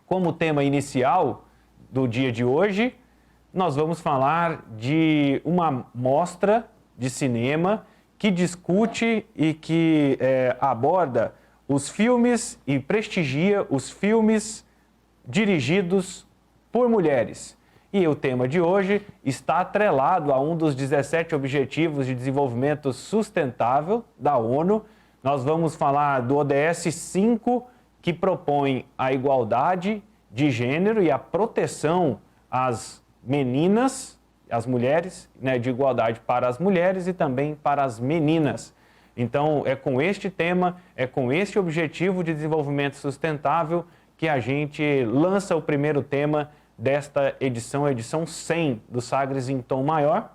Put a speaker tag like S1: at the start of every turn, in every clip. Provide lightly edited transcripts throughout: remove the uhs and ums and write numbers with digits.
S1: Como tema inicial do dia de hoje, nós vamos falar de uma mostra de cinema que discute e que aborda os filmes e prestigia os filmes dirigidos por mulheres. E o tema de hoje está atrelado a um dos 17 Objetivos de Desenvolvimento Sustentável da ONU. Nós vamos falar do ODS 5, que propõe a igualdade de gênero e a proteção às meninas, às mulheres, né, de igualdade para as mulheres e também para as meninas. Então, é com este tema, é com este objetivo de desenvolvimento sustentável que a gente lança o primeiro tema desta edição, a edição 100 do Sagres em Tom Maior.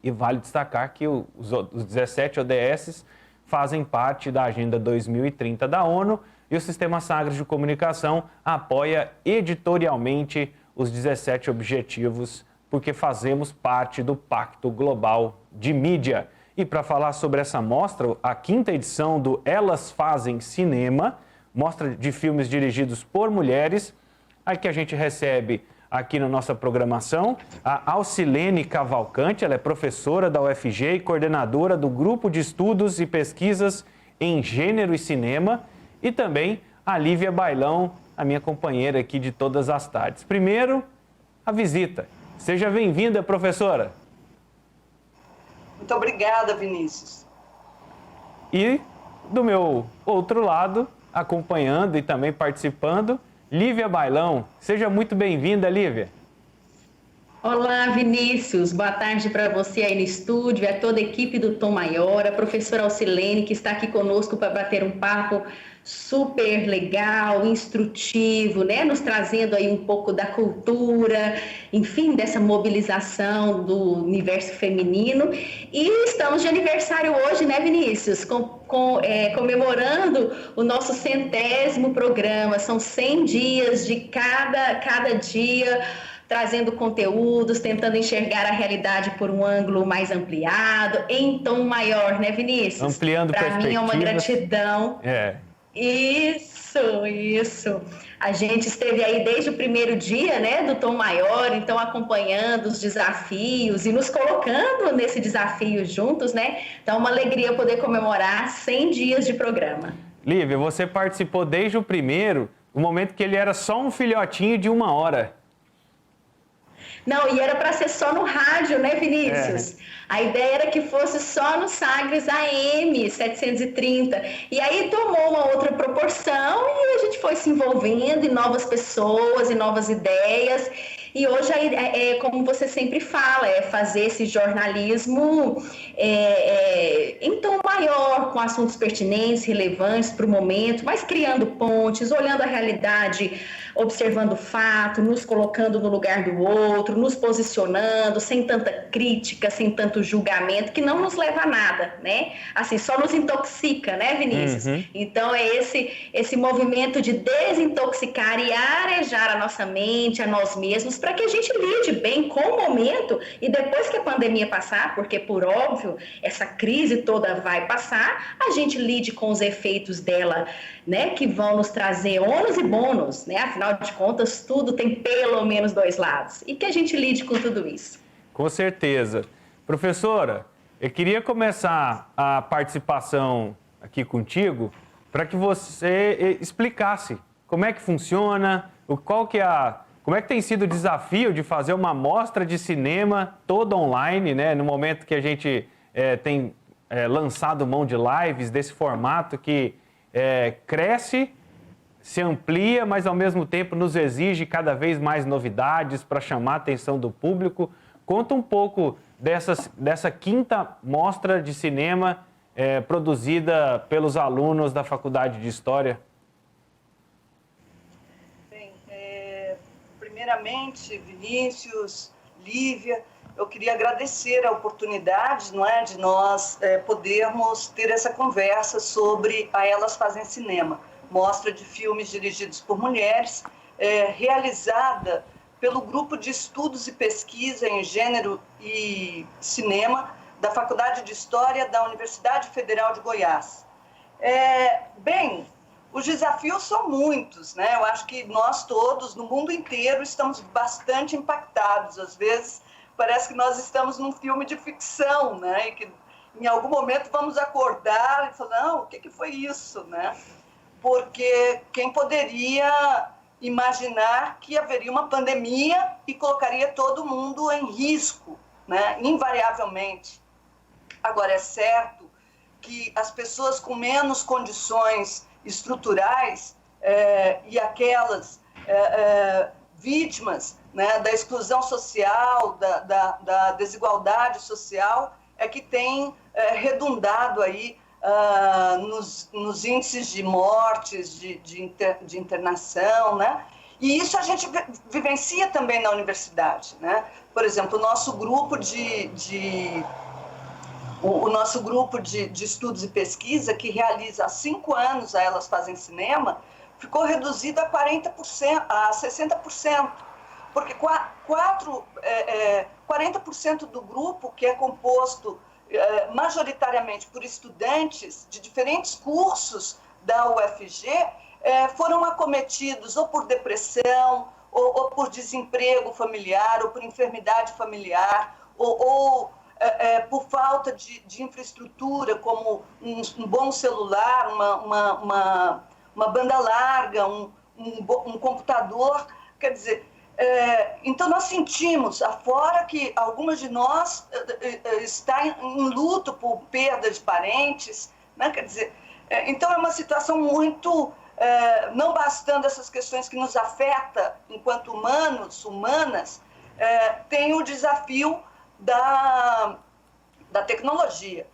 S1: E vale destacar que os 17 ODS fazem parte da Agenda 2030 da ONU e o Sistema Sagres de Comunicação apoia editorialmente os 17 objetivos, porque fazemos parte do Pacto Global de Mídia. E para falar sobre essa mostra, a 5ª edição do Elas Fazem Cinema, mostra de filmes dirigidos por mulheres, aqui a gente recebe aqui na nossa programação a Alcilene Cavalcante, ela é professora da UFG e coordenadora do Grupo de Estudos e Pesquisas em Gênero e Cinema, e também a Lívia Bailão, a minha companheira aqui de todas as tardes. Primeiro, a visita. Seja bem-vinda, professora.
S2: Muito obrigada, Vinícius.
S1: E do meu outro lado, acompanhando e também participando, Lívia Bailão. Seja muito bem-vinda, Lívia.
S3: Olá, Vinícius. Boa tarde para você aí no estúdio, a toda a equipe do Tom Maior, a professora Alcilene, que está aqui conosco para bater um papo super legal, instrutivo, né? Nos trazendo aí um pouco da cultura, enfim, dessa mobilização do universo feminino. E estamos de aniversário hoje, né, Vinícius? Comemorando o nosso 100º programa. São 100 dias de cada dia, trazendo conteúdos, tentando enxergar a realidade por um ângulo mais ampliado, em tom maior, né, Vinícius?
S1: Ampliando perspectivas.
S3: Para mim é uma gratidão. Isso. A gente esteve aí desde o primeiro dia, né, do Tom Maior, então acompanhando os desafios e nos colocando nesse desafio juntos, né? Então é uma alegria poder comemorar 100 dias de programa.
S1: Lívia, você participou desde o primeiro, o momento que ele era só um filhotinho de 1 hora.
S3: Não, e era para ser só no rádio, né, Vinícius? A ideia era que fosse só no Sagres AM 730. E aí tomou uma outra proporção e a gente foi se envolvendo em novas pessoas, em novas ideias. E hoje, como você sempre fala, é fazer esse jornalismo em tom maior, com assuntos pertinentes, relevantes para o momento, mas criando pontes, olhando a realidade, observando o fato, nos colocando no lugar do outro, nos posicionando, sem tanta crítica, sem tanto julgamento, que não nos leva a nada, né? Assim, só nos intoxica, né, Vinícius? Uhum. Então, é esse movimento de desintoxicar e arejar a nossa mente, a nós mesmos, para que a gente lide bem com o momento e depois que a pandemia passar, porque, por óbvio, essa crise toda vai passar, a gente lide com os efeitos dela, né, que vão nos trazer ônus e bônus, né? Afinal de contas, tudo tem pelo menos 2 lados. E que a gente lide com tudo isso.
S1: Com certeza. Professora, eu queria começar a participação aqui contigo para que você explicasse como é que funciona, como é que tem sido o desafio de fazer uma mostra de cinema toda online, né? No momento que a gente tem lançado mão de lives desse formato que cresce, se amplia, mas ao mesmo tempo nos exige cada vez mais novidades para chamar a atenção do público. Conta um pouco dessa 5ª mostra de cinema produzida pelos alunos da Faculdade de História.
S2: Bem, primeiramente, Vinícius, Lívia, eu queria agradecer a oportunidade, não é, de nós podermos ter essa conversa sobre a Elas Fazem Cinema, mostra de filmes dirigidos por mulheres, realizada pelo Grupo de Estudos e Pesquisa em Gênero e Cinema da Faculdade de História da Universidade Federal de Goiás. Bem, Os desafios são muitos, né? Eu acho que nós todos, no mundo inteiro, estamos bastante impactados. Às vezes, parece que nós estamos num filme de ficção, né? E que em algum momento vamos acordar e falar, não, o que foi isso, né? Porque quem poderia imaginar que haveria uma pandemia e colocaria todo mundo em risco, né? Invariavelmente. Agora, é certo que as pessoas com menos condições estruturais e aquelas vítimas, né, da exclusão social, da desigualdade social, é que tem redundado aí nos índices de mortes, de internação, né? E isso a gente vivencia também na universidade, né? Por exemplo, o nosso grupo o nosso grupo de estudos e pesquisa, que realiza há 5 anos a Elas Fazem Cinema, ficou reduzido a 40%, a 60%, porque 40% do grupo, que é composto majoritariamente por estudantes de diferentes cursos da UFG, foram acometidos ou por depressão, ou por desemprego familiar, ou por enfermidade familiar, ou por falta de infraestrutura, como um bom celular, uma banda larga, um computador. Quer dizer, então nós sentimos, afora que algumas de nós está em luto por perda de parentes, né? Quer dizer, então é uma situação muito, não bastando essas questões que nos afetam enquanto humanas, tem o desafio da tecnologia.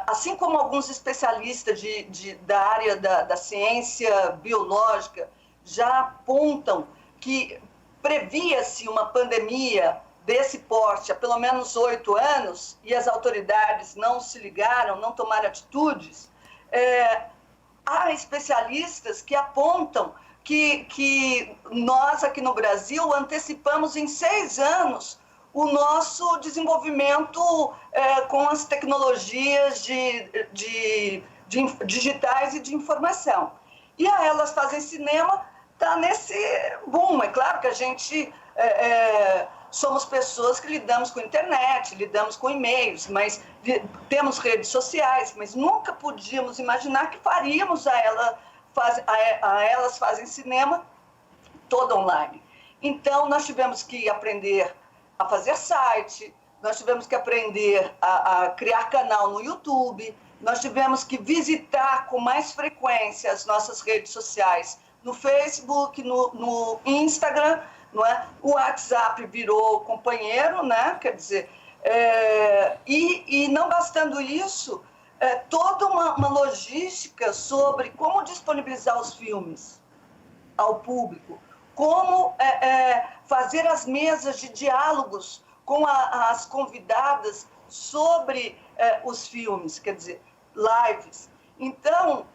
S2: Assim como alguns especialistas da área da ciência biológica já apontam que previa-se uma pandemia desse porte há pelo menos 8 anos e as autoridades não se ligaram, não tomaram atitudes, há especialistas que apontam que nós aqui no Brasil antecipamos em 6 anos o nosso desenvolvimento com as tecnologias digitais e de informação. E a Elas Fazem Cinema está nesse boom. É claro que a gente somos pessoas que lidamos com internet, lidamos com e-mails, mas temos redes sociais, mas nunca podíamos imaginar que faríamos a Elas Fazem Cinema toda online. Então, nós tivemos que aprender a fazer site, nós tivemos que aprender a criar canal no YouTube, nós tivemos que visitar com mais frequência as nossas redes sociais, no Facebook, no Instagram, não é? O WhatsApp virou companheiro, né? Quer dizer, e não bastando isso, toda uma logística sobre como disponibilizar os filmes ao público, como fazer as mesas de diálogos com as convidadas sobre os filmes, quer dizer, lives. Então,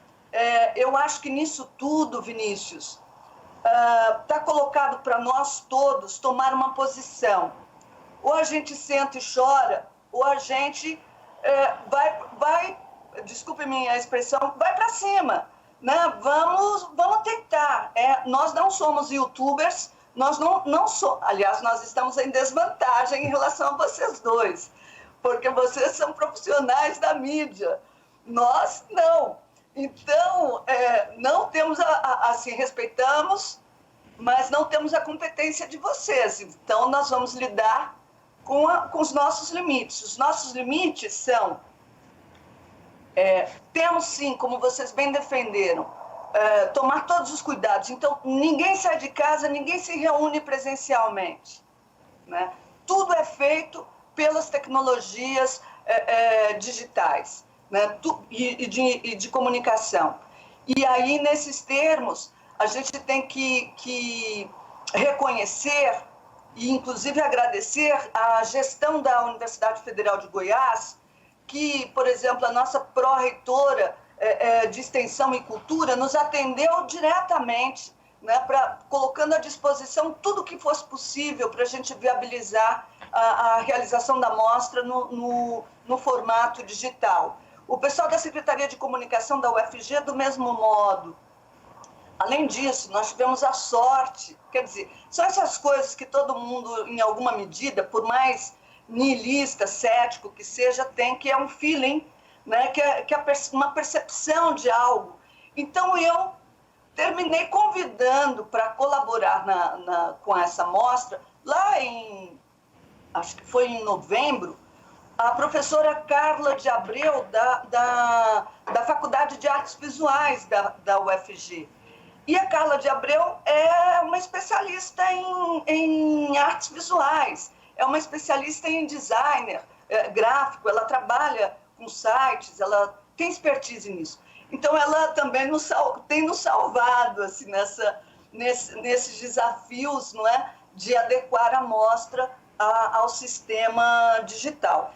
S2: eu acho que nisso tudo, Vinícius, está colocado para nós todos tomar uma posição. Ou a gente senta e chora, ou a gente vai, desculpe minha expressão, vai para cima. Né? Vamos tentar. Nós não somos youtubers, nós não somos. Aliás, nós estamos em desvantagem em relação a vocês dois, porque vocês são profissionais da mídia, nós não. Então, não temos, assim, respeitamos, mas não temos a competência de vocês. Então, nós vamos lidar com os nossos limites. Os nossos limites são... temos sim, como vocês bem defenderam, tomar todos os cuidados. Então, ninguém sai de casa, ninguém se reúne presencialmente, né? Tudo é feito pelas tecnologias digitais, né? e de comunicação. E aí, nesses termos, a gente tem que reconhecer e, inclusive, agradecer a gestão da Universidade Federal de Goiás, que, por exemplo, a nossa pró-reitora de Extensão e Cultura nos atendeu diretamente, né, colocando à disposição tudo o que fosse possível para a gente viabilizar a realização da mostra no formato digital. O pessoal da Secretaria de Comunicação da UFG, do mesmo modo, Além disso, nós tivemos a sorte, quer dizer, são essas coisas que todo mundo, em alguma medida, por mais niilista, cético que seja, tem, que é um feeling, né, que é uma percepção de algo. Então, eu terminei convidando para colaborar com essa mostra, lá acho que foi em novembro, a professora Carla de Abreu, da Faculdade de Artes Visuais da UFG. E a Carla de Abreu é uma especialista em artes visuais, é uma especialista em designer gráfico, ela trabalha com sites, ela tem expertise nisso. Então, ela também tem nos salvado assim, nesses desafios, não é, de adequar a mostra ao sistema digital.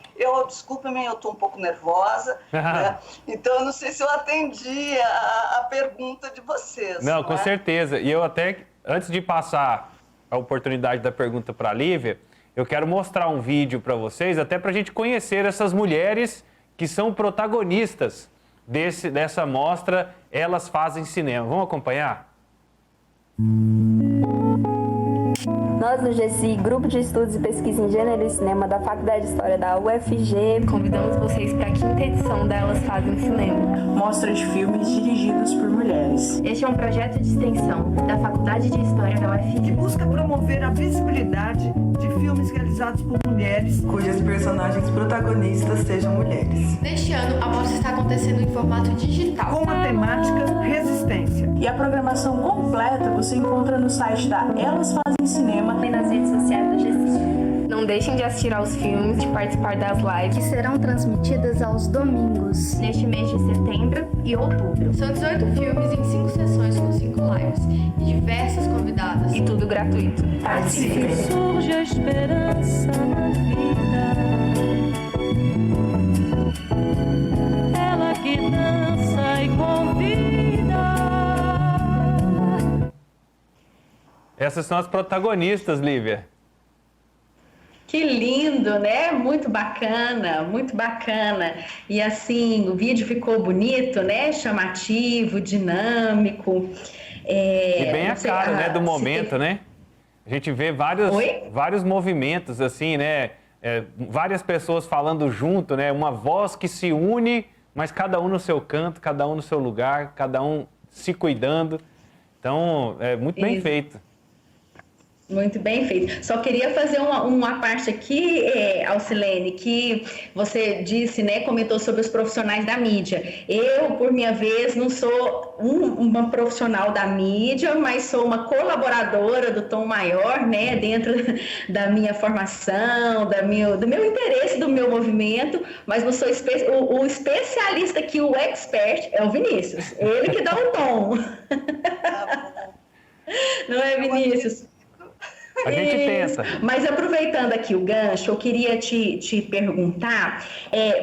S2: Desculpe-me, eu estou um pouco nervosa, né? Então eu não sei se eu atendi a pergunta de vocês.
S1: Não, com certeza. E eu até, antes de passar a oportunidade da pergunta para a Lívia, eu quero mostrar um vídeo para vocês, até para a gente conhecer essas mulheres que são protagonistas dessa mostra Elas Fazem Cinema. Vamos acompanhar?
S4: Nós, do GECI, Grupo de Estudos e Pesquisa em Gênero e Cinema da Faculdade de História da UFG,
S5: convidamos vocês para a 5ª edição da Elas Fazem Cinema.
S6: Mostra de filmes dirigidos por mulheres.
S5: Este é um projeto de extensão da Faculdade de História da UFG,
S2: que busca promover a visibilidade de filmes realizados por mulheres,
S6: cujas personagens protagonistas sejam mulheres.
S5: Neste ano, a mostra está acontecendo em formato digital,
S2: com a temática Resistência.
S6: E a programação completa você encontra no site da Elas Fazem Cinema
S4: e nas redes sociais do GECI.
S5: Não deixem de assistir aos filmes, de participar das lives
S7: que serão transmitidas aos domingos,
S5: neste mês de setembro e outubro. São 18 filmes em 5 sessões com 5 lives e diversas convidadas. E tudo gratuito.
S6: Participe!
S7: Surge a esperança na vida, ela que dança e convida.
S1: Essas são as protagonistas, Lívia.
S3: Que lindo, né? Muito bacana, muito bacana. E assim, o vídeo ficou bonito, né? Chamativo, dinâmico.
S1: E bem a cara, né, do momento, né? A gente vê vários movimentos, assim, né? Várias pessoas falando junto, né? Uma voz que se une, mas cada um no seu canto, cada um no seu lugar, cada um se cuidando. Então, é muito bem feito.
S3: Muito bem feito. Só queria fazer uma parte aqui, Alcilene, que você disse, né, comentou sobre os profissionais da mídia. Eu, por minha vez, não sou uma profissional da mídia, mas sou uma colaboradora do Tom Maior, né, dentro da minha formação, do meu interesse, do meu movimento, mas não sou o especialista aqui, o expert, é o Vinícius. Ele que dá o tom. Não é, Vinícius?
S1: A gente pensa.
S3: Mas aproveitando aqui o gancho, eu queria te perguntar,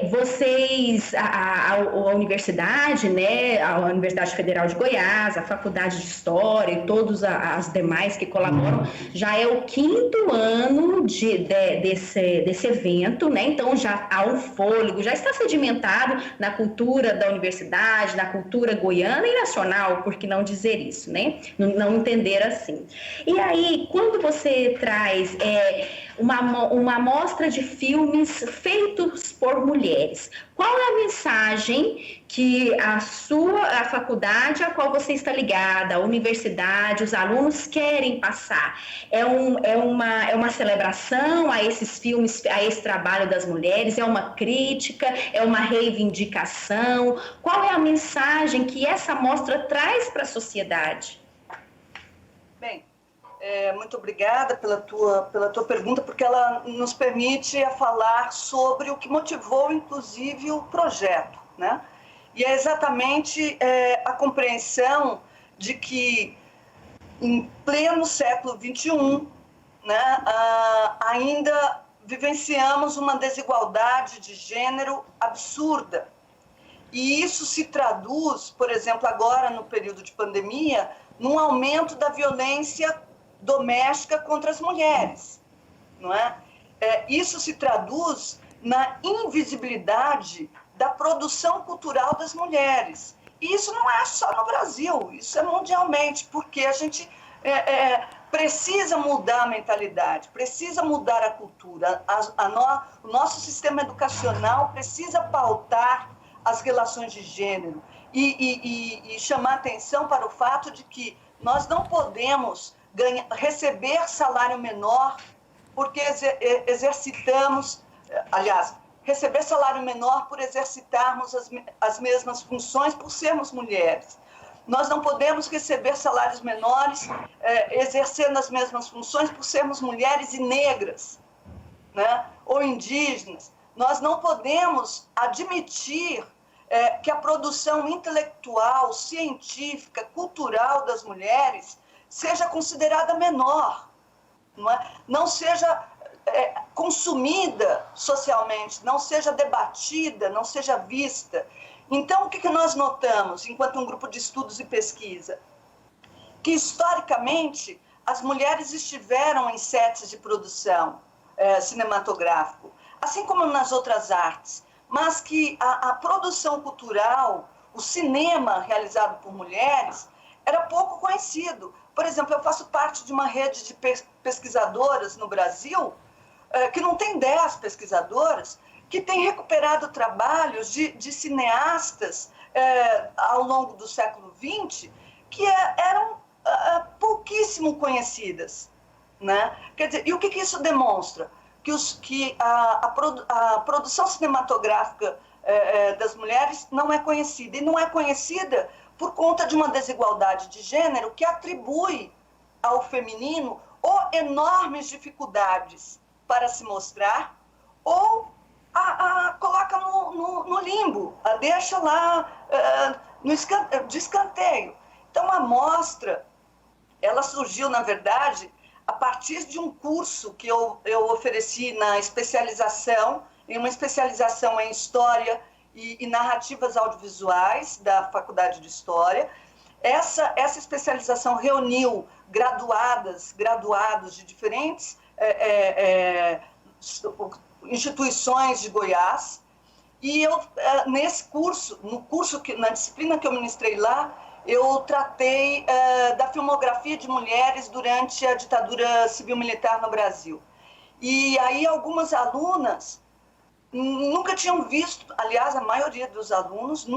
S3: vocês, a universidade, né, a Universidade Federal de Goiás, a Faculdade de História e todas as demais que colaboram, já é o 5º ano desse evento, né? Então já há um fôlego, já está sedimentado na cultura da universidade, na cultura goiana e nacional, por que não dizer isso, né? Não entender assim. E aí, quando você traz uma amostra de filmes feitos por mulheres, qual é a mensagem que a faculdade a qual você está ligada, a universidade, os alunos querem passar? É uma celebração a esses filmes, a esse trabalho das mulheres? É uma crítica? É uma reivindicação? Qual é a mensagem que essa amostra traz para a sociedade?
S2: Bem, muito obrigada pela tua pergunta, porque ela nos permite falar sobre o que motivou, inclusive, o projeto, né? E é exatamente a compreensão de que, em pleno século XXI, né, ainda vivenciamos uma desigualdade de gênero absurda. E isso se traduz, por exemplo, agora no período de pandemia, num aumento da violência doméstica contra as mulheres, não é? Isso se traduz na invisibilidade da produção cultural das mulheres. E isso não é só no Brasil, isso é mundialmente, porque a gente precisa mudar a mentalidade, precisa mudar a cultura. O nosso sistema educacional precisa pautar as relações de gênero e chamar atenção para o fato de que nós não podemos receber salário menor porque exercitamos, aliás, receber salário menor por exercitarmos as mesmas funções por sermos mulheres. Nós não podemos receber salários menores exercendo as mesmas funções por sermos mulheres e negras, né? Ou indígenas. Nós não podemos admitir que a produção intelectual, científica, cultural das mulheres seja considerada menor, não seja consumida socialmente, não seja debatida, não seja vista. Então, o que nós notamos, enquanto um grupo de estudos e pesquisa? Que, historicamente, as mulheres estiveram em sets de produção cinematográfico, assim como nas outras artes, mas que a produção cultural, o cinema realizado por mulheres, era pouco conhecido. Por exemplo, eu faço parte de uma rede de pesquisadoras no Brasil, que não tem 10 pesquisadoras, que tem recuperado trabalhos de cineastas ao longo do século XX, que eram pouquíssimo conhecidas, né? Quer dizer, e o que isso demonstra? Que a produção cinematográfica das mulheres não é conhecida, e não é conhecida por conta de uma desigualdade de gênero que atribui ao feminino ou enormes dificuldades para se mostrar, ou coloca no limbo, a deixa lá de escanteio. Então, a mostra, ela surgiu, na verdade, a partir de um curso que eu ofereci na especialização, em uma especialização em História e Narrativas Audiovisuais da Faculdade de História. Essa especialização reuniu graduados de diferentes instituições de Goiás, e eu, na disciplina que eu ministrei lá, eu tratei da filmografia de mulheres durante a ditadura civil-militar no Brasil. E aí algumas alunas nunca tinham visto, aliás, a maioria dos alunos,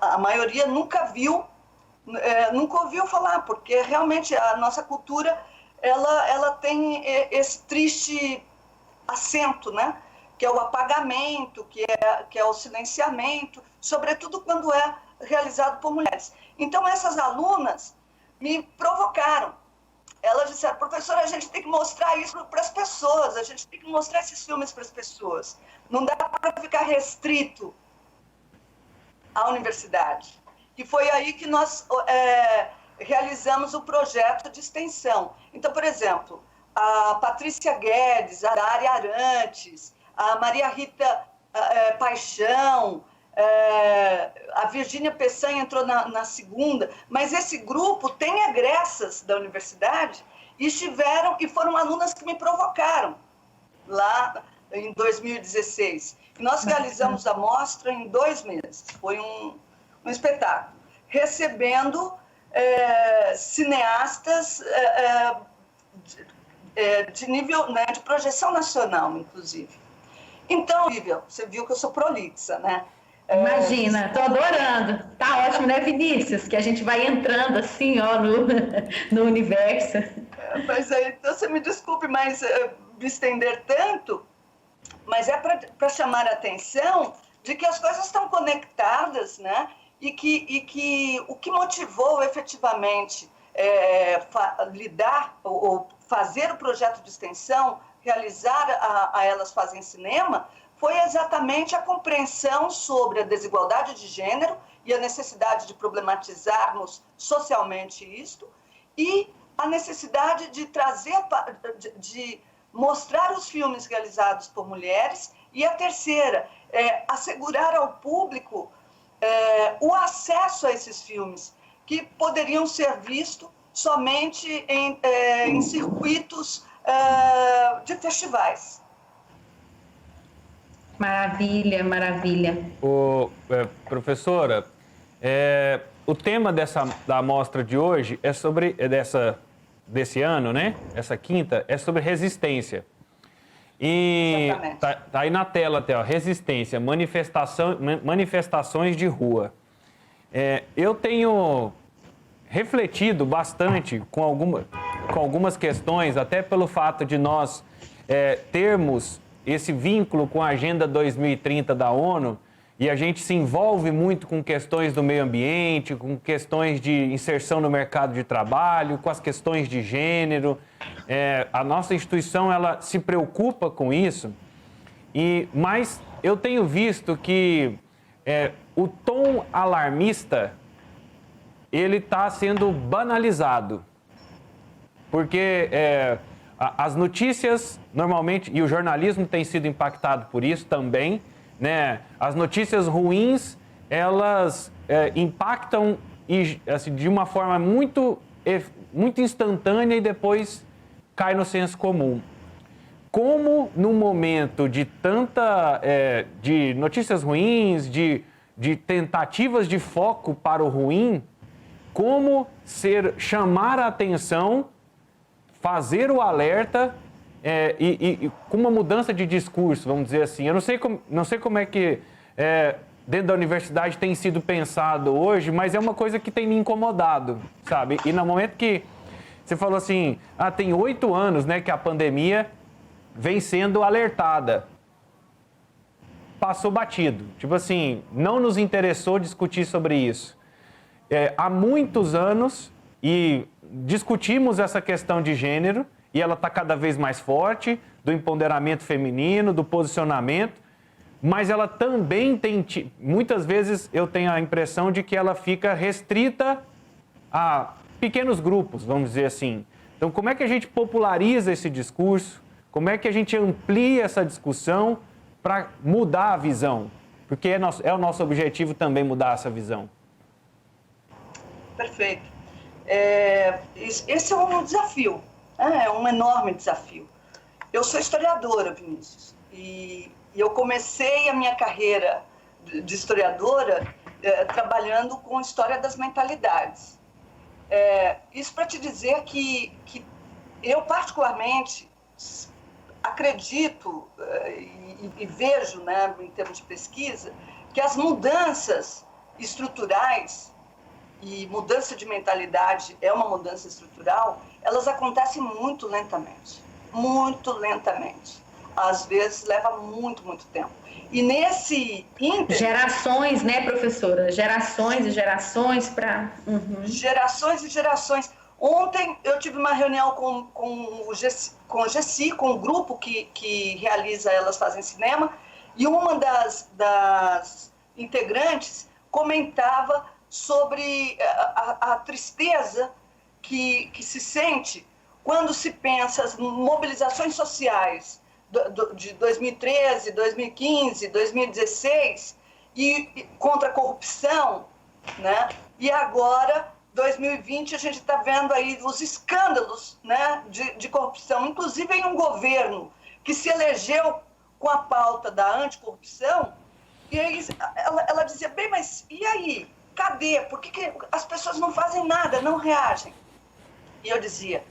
S2: a maioria nunca viu, nunca ouviu falar, porque realmente a nossa cultura, ela tem esse triste acento, né? Que é o apagamento, que é o silenciamento, sobretudo quando é realizado por mulheres. Então, essas alunas me provocaram. Elas disseram: professora, a gente tem que mostrar isso para as pessoas, a gente tem que mostrar esses filmes para as pessoas. Não dá para ficar restrito à universidade. E foi aí que nós realizamos o projeto de extensão. Então, por exemplo, a Patrícia Guedes, a Dária Arantes, a Maria Rita Paixão, a Virgínia Peçanha entrou na segunda, mas esse grupo tem egressas da universidade e foram alunas que me provocaram lá em 2016. E nós realizamos a mostra em 2 meses. Foi um espetáculo, recebendo cineastas de nível, né, de projeção nacional, inclusive. Então, você viu que eu sou prolixa, né?
S3: Imagina, estou adorando. Tá ótimo, né, Vinícius? Que a gente vai entrando assim, ó, no universo.
S2: Mas então você me desculpe, mas me estender tanto, mas é para chamar a atenção de que as coisas estão conectadas, né? E que o que motivou efetivamente lidar ou fazer o projeto de extensão, realizar a Elas Fazem Cinema, foi exatamente a compreensão sobre a desigualdade de gênero e a necessidade de problematizarmos socialmente isto, e a necessidade de de mostrar os filmes realizados por mulheres, e a terceira, assegurar ao público o acesso a esses filmes, que poderiam ser vistos somente em circuitos de festivais.
S3: Maravilha, maravilha.
S1: Professora, O tema da mostra de hoje é sobre, desse ano, né? Essa quinta, é sobre resistência. E tá aí na tela até, ó, resistência, manifestações de rua. Eu tenho refletido bastante com algumas questões, até pelo fato de nós termos esse vínculo com a Agenda 2030 da ONU, e a gente se envolve muito com questões do meio ambiente, com questões de inserção no mercado de trabalho, com as questões de gênero. A nossa instituição, ela se preocupa com isso, mas eu tenho visto que o tom alarmista, ele está sendo banalizado. Porque as notícias, normalmente, e o jornalismo tem sido impactado por isso também, né? As notícias ruins, elas impactam assim, de uma forma muito instantânea e depois cai no senso comum. Como no momento de de notícias ruins, de tentativas de foco para o ruim, como chamar a atenção, fazer o alerta e com uma mudança de discurso, vamos dizer assim. Eu não sei como é que dentro da universidade tem sido pensado hoje, mas é uma coisa que tem me incomodado, sabe? E no momento que você falou assim, tem 8 anos, né, que a pandemia vem sendo alertada. Passou batido. Tipo assim, não nos interessou discutir sobre isso. Há muitos anos, e discutimos essa questão de gênero, e ela está cada vez mais forte, do empoderamento feminino, do posicionamento, mas ela também tem, muitas vezes eu tenho a impressão de que ela fica restrita a pequenos grupos, vamos dizer assim. Então, como é que a gente populariza esse discurso? Como é que a gente amplia essa discussão para mudar a visão? Porque é o nosso objetivo também mudar essa visão.
S2: Perfeito. Esse é um desafio, é um enorme desafio. Eu sou historiadora, Vinícius, e eu comecei a minha carreira de historiadora trabalhando com história das mentalidades. Isso para te dizer que eu, particularmente, acredito e vejo, né, em termos de pesquisa, que as mudanças estruturais, e mudança de mentalidade é uma mudança estrutural, elas acontecem muito lentamente. Muito lentamente. Às vezes leva muito, muito tempo. E nesse
S3: Gerações, né, professora? Gerações e gerações para...
S2: Gerações e gerações. Ontem eu tive uma reunião com o GECI, com o grupo que realiza Elas Fazem Cinema, e uma das integrantes comentava sobre a tristeza que se sente quando se pensa as mobilizações sociais de 2013, 2015, 2016 e contra a corrupção, né? E agora, 2020, a gente está vendo aí os escândalos, né, de corrupção, inclusive em um governo que se elegeu com a pauta da anticorrupção. E aí ela dizia, bem, mas e aí? Cadê? Por que as pessoas não fazem nada, não reagem? E eu dizia,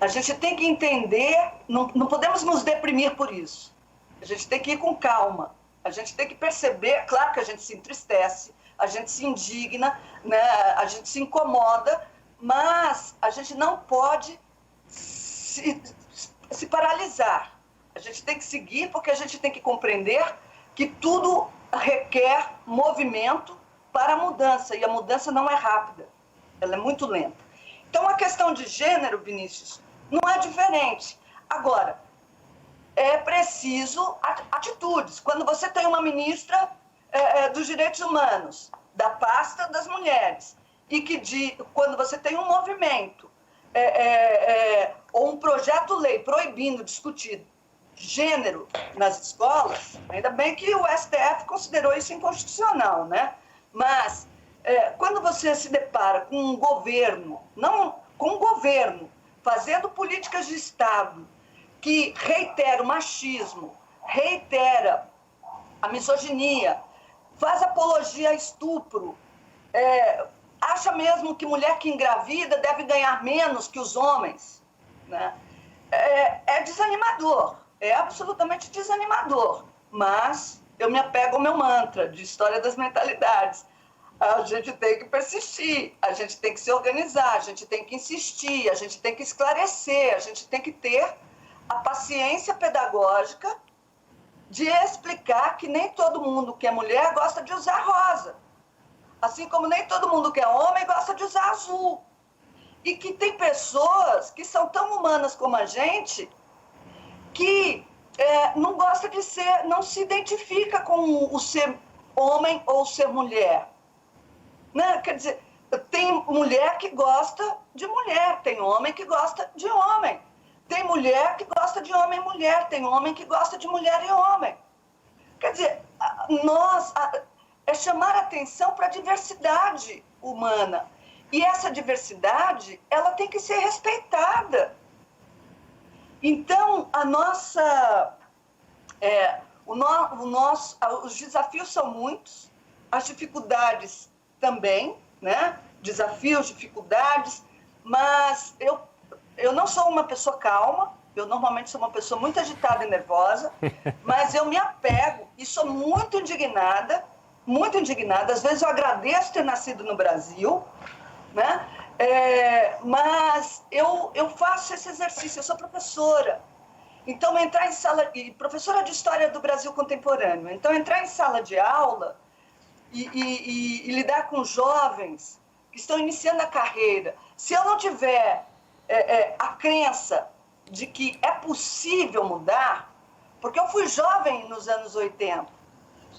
S2: a gente tem que entender, não podemos nos deprimir por isso. A gente tem que ir com calma. A gente tem que perceber, claro que a gente se entristece, a gente se indigna, né? A gente se incomoda, mas a gente não pode se paralisar. A gente tem que seguir porque a gente tem que compreender que tudo requer movimento para a mudança, e a mudança não é rápida, ela é muito lenta. Então, a questão de gênero, Vinícius, não é diferente. Agora, é preciso atitudes. Quando você tem uma ministra dos direitos humanos, da pasta das mulheres, e quando você tem um movimento ou um projeto-lei proibindo discutir gênero nas escolas, ainda bem que o STF considerou isso inconstitucional, né? Mas quando você se depara com um governo, fazendo políticas de Estado que reitera o machismo, reitera a misoginia, faz apologia a estupro, acha mesmo que mulher que engravida deve ganhar menos que os homens, né? É desanimador, é absolutamente desanimador, mas eu me apego ao meu mantra de história das mentalidades. A gente tem que persistir, a gente tem que se organizar, a gente tem que insistir, a gente tem que esclarecer, a gente tem que ter a paciência pedagógica de explicar que nem todo mundo que é mulher gosta de usar rosa, assim como nem todo mundo que é homem gosta de usar azul. E que tem pessoas que são tão humanas como a gente que não gosta de ser, não se identifica com o ser homem ou ser mulher. Né? Quer dizer, tem mulher que gosta de mulher, tem homem que gosta de homem. Tem mulher que gosta de homem e mulher, tem homem que gosta de mulher e homem. Quer dizer, é chamar atenção para a diversidade humana. E essa diversidade, ela tem que ser respeitada. Então, os desafios são muitos, as dificuldades também, né? Desafios, dificuldades, mas eu não sou uma pessoa calma, eu normalmente sou uma pessoa muito agitada e nervosa, mas eu me apego e sou muito indignada, às vezes eu agradeço ter nascido no Brasil, né? Mas eu faço esse exercício, eu sou professora, então professora de História do Brasil Contemporâneo, então entrar em sala de aula e lidar com jovens que estão iniciando a carreira, se eu não tiver a crença de que é possível mudar, porque eu fui jovem nos anos 80,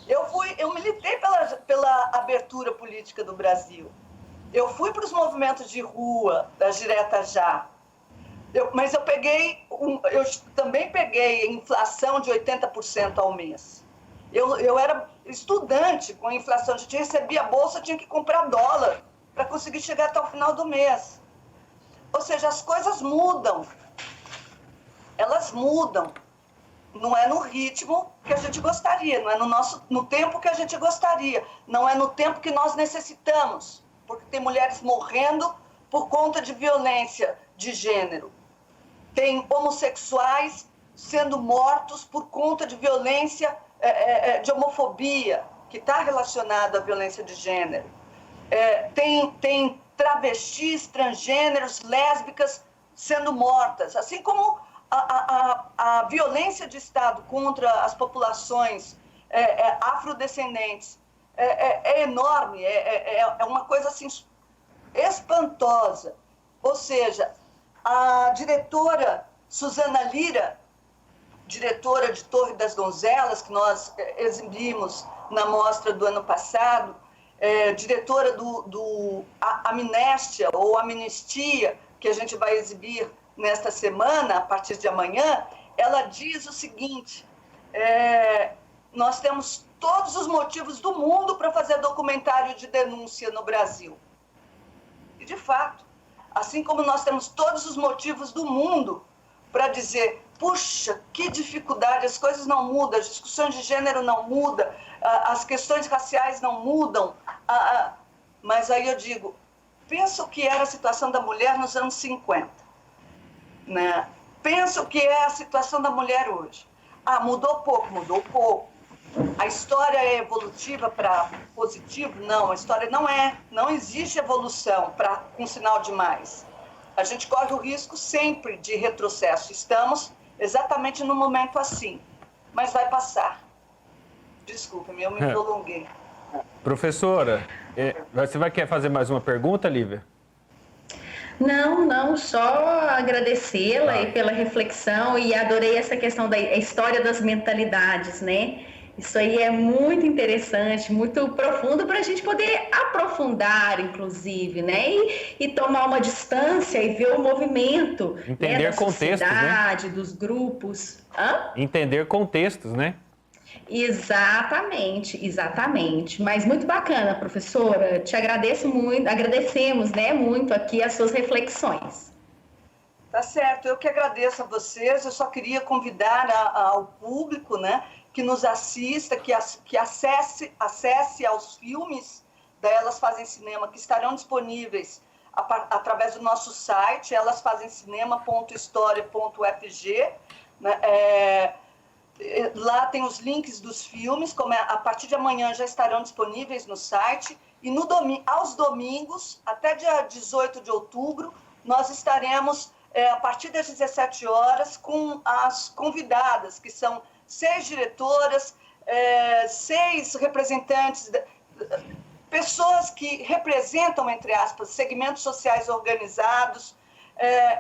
S2: eu militei pela abertura política do Brasil, eu fui para os movimentos de rua, das diretas já, mas eu também peguei inflação de 80% ao mês. Eu era estudante com inflação, a gente recebia a bolsa, tinha que comprar dólar para conseguir chegar até o final do mês. Ou seja, as coisas mudam, elas mudam, não é no ritmo que a gente gostaria, não é no tempo que a gente gostaria, não é no tempo que nós necessitamos, porque tem mulheres morrendo por conta de violência de gênero, tem homossexuais sendo mortos por conta de violência de homofobia, que está relacionada à violência de gênero, tem travestis, transgêneros, lésbicas sendo mortas, assim como a violência de Estado contra as populações afrodescendentes é enorme, é uma coisa assim espantosa. Ou seja, a diretora Suzana Lira, diretora de Torre das Donzelas, que nós exibimos na mostra do ano passado, diretora do Amnistia, ou Amnistia, que a gente vai exibir nesta semana, a partir de amanhã, ela diz o seguinte: nós temos todos os motivos do mundo para fazer documentário de denúncia no Brasil. E, de fato, assim como nós temos todos os motivos do mundo para dizer, puxa, que dificuldade, as coisas não mudam, as discussões de gênero não mudam, as questões raciais não mudam, mas aí eu digo, pensa o que era a situação da mulher nos anos 50, né? Pensa o que é a situação da mulher hoje. Mudou pouco. A história é evolutiva para positivo? Não, a história não existe evolução com sinal de mais. A gente corre o risco sempre de retrocesso. Estamos exatamente no momento assim, mas vai passar. Desculpe-me, eu me prolonguei.
S1: Professora, você quer fazer mais uma pergunta, Lívia?
S3: Não, só agradecê-la aí pela reflexão e adorei essa questão da história das mentalidades, né? Isso aí é muito interessante, muito profundo para a gente poder aprofundar, inclusive, né? E tomar uma distância e ver o movimento,
S1: entender,
S3: né, da sociedade,
S1: né?
S3: dos grupos.
S1: Entender contextos, né?
S3: Exatamente. Mas muito bacana, professora. Te agradeço muito, agradecemos, né, muito aqui as suas reflexões.
S2: Tá certo, eu que agradeço a vocês. Eu só queria convidar ao público, né, que nos assista, que acesse aos filmes da Elas Fazem Cinema, que estarão disponíveis através do nosso site, elasfazemcinema.historia.ufg. Lá tem os links dos filmes, a partir de amanhã já estarão disponíveis no site. E aos domingos, até dia 18 de outubro, nós estaremos, a partir das 17 horas, com as convidadas, que são 6 diretoras, 6 representantes, pessoas que representam, entre aspas, segmentos sociais organizados,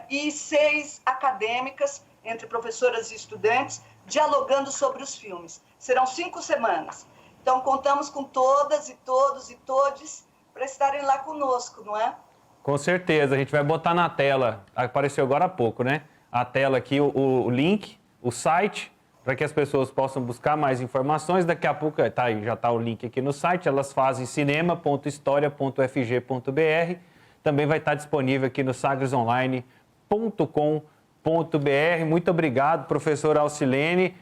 S2: e 6 acadêmicas, entre professoras e estudantes, dialogando sobre os filmes. Serão 5 semanas. Então, contamos com todas e todos e todes para estarem lá conosco, não é?
S1: Com certeza. A gente vai botar na tela, apareceu agora há pouco, né? A tela aqui, o link, o site, para que as pessoas possam buscar mais informações. Daqui a pouco tá aí, já está o link aqui no site, elasfazemcinema.historia.fg.br. Também vai estar disponível aqui no sagresonline.com.br. Muito obrigado, professora Alcilene,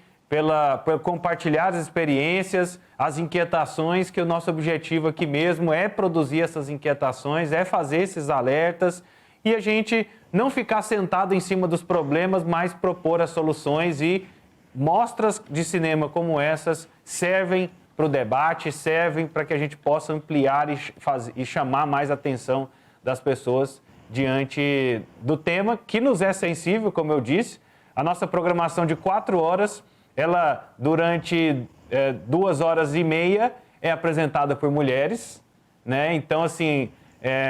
S1: por compartilhar as experiências, as inquietações, que o nosso objetivo aqui mesmo é produzir essas inquietações, é fazer esses alertas e a gente não ficar sentado em cima dos problemas, mas propor as soluções. E mostras de cinema como essas servem para o debate, servem para que a gente possa ampliar e chamar mais atenção das pessoas diante do tema que nos é sensível, como eu disse. A nossa programação de 4 horas, ela durante 2 horas e meia é apresentada por mulheres, né? Então, assim,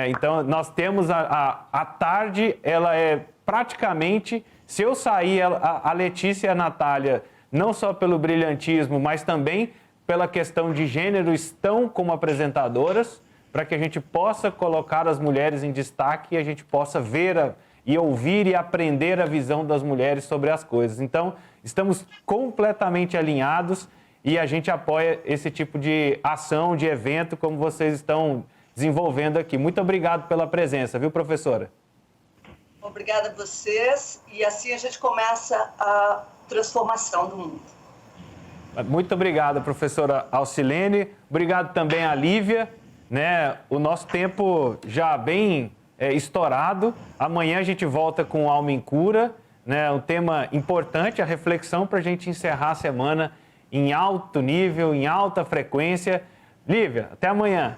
S1: então nós temos a tarde, ela é praticamente, se eu sair, a Letícia e a Natália, não só pelo brilhantismo, mas também pela questão de gênero, estão como apresentadoras, para que a gente possa colocar as mulheres em destaque e a gente possa ver e ouvir e aprender a visão das mulheres sobre as coisas. Então, estamos completamente alinhados e a gente apoia esse tipo de ação, de evento, como vocês estão desenvolvendo aqui. Muito obrigado pela presença, viu, professora?
S2: Obrigada a vocês, e assim a gente começa a transformação do mundo.
S1: Muito obrigado, professora Alcilene. Obrigado também a Lívia, né? O nosso tempo já bem estourado. Amanhã a gente volta com Alma em Cura, né? Um tema importante, a reflexão para a gente encerrar a semana em alto nível, em alta frequência. Lívia, até amanhã.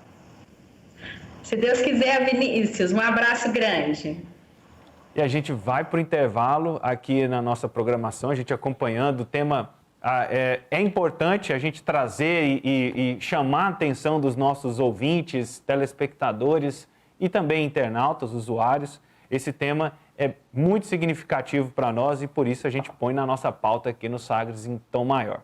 S3: Se Deus quiser, Vinícius, um abraço grande.
S1: E a gente vai para o intervalo aqui na nossa programação, a gente acompanhando o tema. É importante a gente trazer e chamar a atenção dos nossos ouvintes, telespectadores e também internautas, usuários. Esse tema é muito significativo para nós e por isso a gente põe na nossa pauta aqui no Sagres em Tom Maior.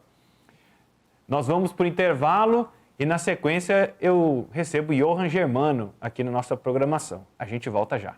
S1: Nós vamos para o intervalo e na sequência eu recebo Johan Germano aqui na nossa programação. A gente volta já.